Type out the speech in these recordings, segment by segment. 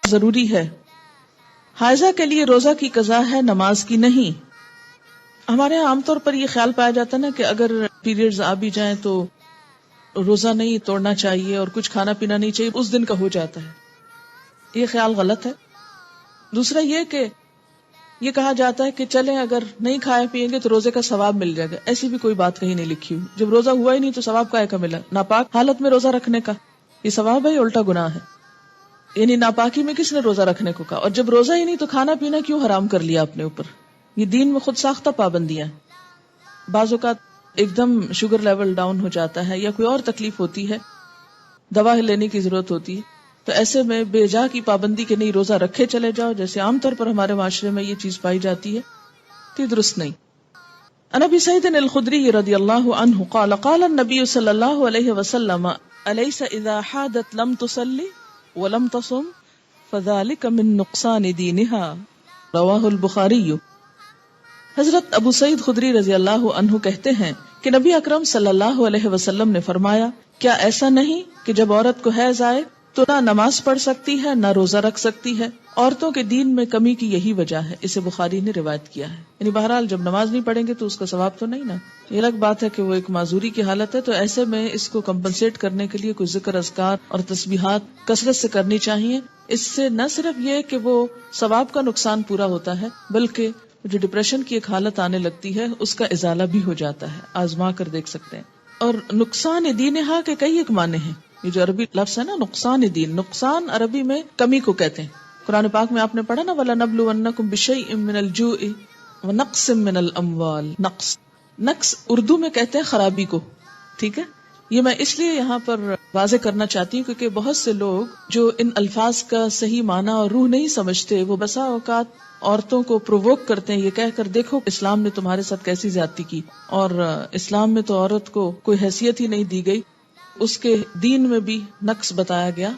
ضروری ہے. حائضہ کے لیے روزہ کی قضا ہے، نماز کی نہیں. ہمارے یہاں عام طور پر یہ خیال پایا جاتا ہے نا کہ اگر پیریڈز آ بھی جائیں تو روزہ نہیں توڑنا چاہیے اور کچھ کھانا پینا نہیں چاہیے، اس دن کا ہو جاتا ہے. یہ خیال غلط ہے. دوسرا یہ کہ یہ کہا جاتا ہے کہ چلیں اگر نہیں کھائے پیئیں گے تو روزے کا ثواب مل جائے گا. ایسی بھی کوئی بات کہیں نہیں لکھی ہوئی. جب روزہ ہوا ہی نہیں تو ثواب کائے کا ملا؟ ناپاک حالت میں روزہ رکھنے کا یہ ثواب ہے یا الٹا گناہ ہے؟ یعنی ناپاکی میں کس نے روزہ رکھنے کو کہا؟ اور جب روزہ ہی نہیں تو کھانا پینا کیوں حرام کر لیا اپنے اوپر؟ یہ دین میں خود ساختہ پابندیاں. بعض اوقات ایک دم شوگر لیول ڈاؤن ہو جاتا ہے یا کوئی اور تکلیف ہوتی ہے، دوا لینے کی ضرورت ہوتی ہے، تو ایسے میں بے جا کی پابندی کے نہیں روزہ رکھے چلے جاؤ جیسے عام طور پر ہمارے معاشرے میں یہ چیز پائی جاتی ہے، تو یہ درست نہیں. عن ابی سعید الخدری رضی اللہ عنہ قال قال النبی صلی اللہ علیہ وسلم الیس اذا حادت لم تصلی ولم تصم فذلك من نقصان دینها رواہ البخاری. حضرت ابو سعید خدری رضی اللہ عنہ کہتے ہیں کہ نبی اکرم صلی اللہ علیہ وسلم نے فرمایا، کیا ایسا نہیں کہ جب عورت کو حیض آئے تو نہ نماز پڑھ سکتی ہے نہ روزہ رکھ سکتی ہے؟ عورتوں کے دین میں کمی کی یہی وجہ ہے. اسے بخاری نے روایت کیا ہے. یعنی بہرحال جب نماز نہیں پڑھیں گے تو اس کا ثواب تو نہیں نا. یہ الگ بات ہے کہ وہ ایک معذوری کی حالت ہے، تو ایسے میں اس کو کمپنسیٹ کرنے کے لیے کوئی ذکر، اذکار اور تسبیحات کثرت سے کرنی چاہیے. اس سے نہ صرف یہ کہ وہ ثواب کا نقصان پورا ہوتا ہے بلکہ جو ڈپریشن کی ایک حالت آنے لگتی ہے اس کا ازالہ بھی ہو جاتا ہے. آزما کر دیکھ سکتے ہیں. اور نقصان دینہا کے کئی ایک معنی ہیں. یہ جو عربی لفظ ہے نا نقصان دین، نقصان عربی میں کمی کو کہتے ہیں. قرآن پاک میں آپ نے پڑھا نا وَلَنَبْلُوَنَّكُمْ بِشَيْءٍ مِّنَ الْجُوعِ وَنَقْصٍ مِّنَ الْأَمْوَالِ. نقص اردو میں کہتے ہیں خرابی کو. ٹھیک ہے، یہ میں اس لیے یہاں پر واضح کرنا چاہتی ہوں کیونکہ بہت سے لوگ جو ان الفاظ کا صحیح معنی اور روح نہیں سمجھتے، وہ بسا اوقات عورتوں کو پرووک کرتے ہیں یہ کہہ کر دیکھو اسلام نے تمہارے ساتھ کیسی زیادتی کی، اور اسلام میں تو عورت کو کوئی حیثیت ہی نہیں دی گئی، اس کے دین میں بھی نقص بتایا گیا.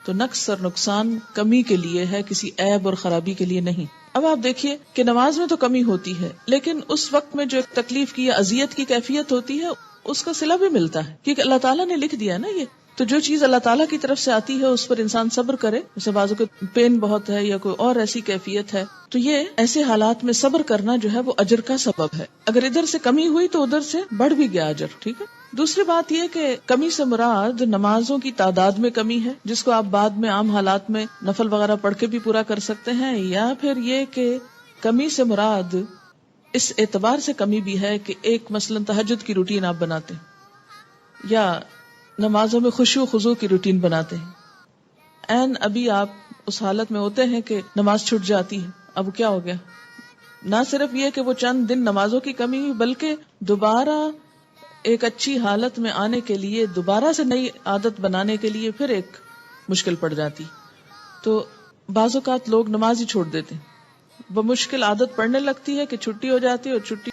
تو نقص اور نقصان کمی کے لیے ہے، کسی عیب اور خرابی کے لیے نہیں. اب آپ دیکھیے کہ نماز میں تو کمی ہوتی ہے لیکن اس وقت میں جو تکلیف کی یا اذیت کی کیفیت ہوتی ہے اس کا صلہ بھی ملتا ہے کیونکہ اللہ تعالیٰ نے لکھ دیا نا. یہ تو جو چیز اللہ تعالیٰ کی طرف سے آتی ہے اس پر انسان صبر کرے. جیسے بازو کو پین بہت ہے یا کوئی اور ایسی کیفیت ہے تو یہ ایسے حالات میں صبر کرنا جو ہے وہ اجر کا سبب ہے. اگر ادھر سے کمی ہوئی تو ادھر سے بڑھ بھی گیا اجر. ٹھیک ہے. دوسری بات یہ کہ کمی سے مراد نمازوں کی تعداد میں کمی ہے جس کو آپ بعد میں عام حالات میں نفل وغیرہ پڑھ کے بھی پورا کر سکتے ہیں، یا پھر یہ کہ کمی سے مراد اس اعتبار سے کمی بھی ہے کہ ایک مثلا تہجد کی روٹین آپ بناتے ہیں یا نمازوں میں خشوع خضوع کی روٹین بناتے ہیں، ابھی آپ اس حالت میں ہوتے ہیں کہ نماز چھوٹ جاتی ہے. اب کیا ہو گیا؟ نہ صرف یہ کہ وہ چند دن نمازوں کی کمی ہوئی بلکہ دوبارہ ایک اچھی حالت میں آنے کے لیے، دوبارہ سے نئی عادت بنانے کے لیے پھر ایک مشکل پڑ جاتی. تو بعض اوقات لوگ نماز ہی چھوڑ دیتے ہیں، بمشکل عادت پڑنے لگتی ہے کہ چھٹی ہو جاتی ہے اور چھٹی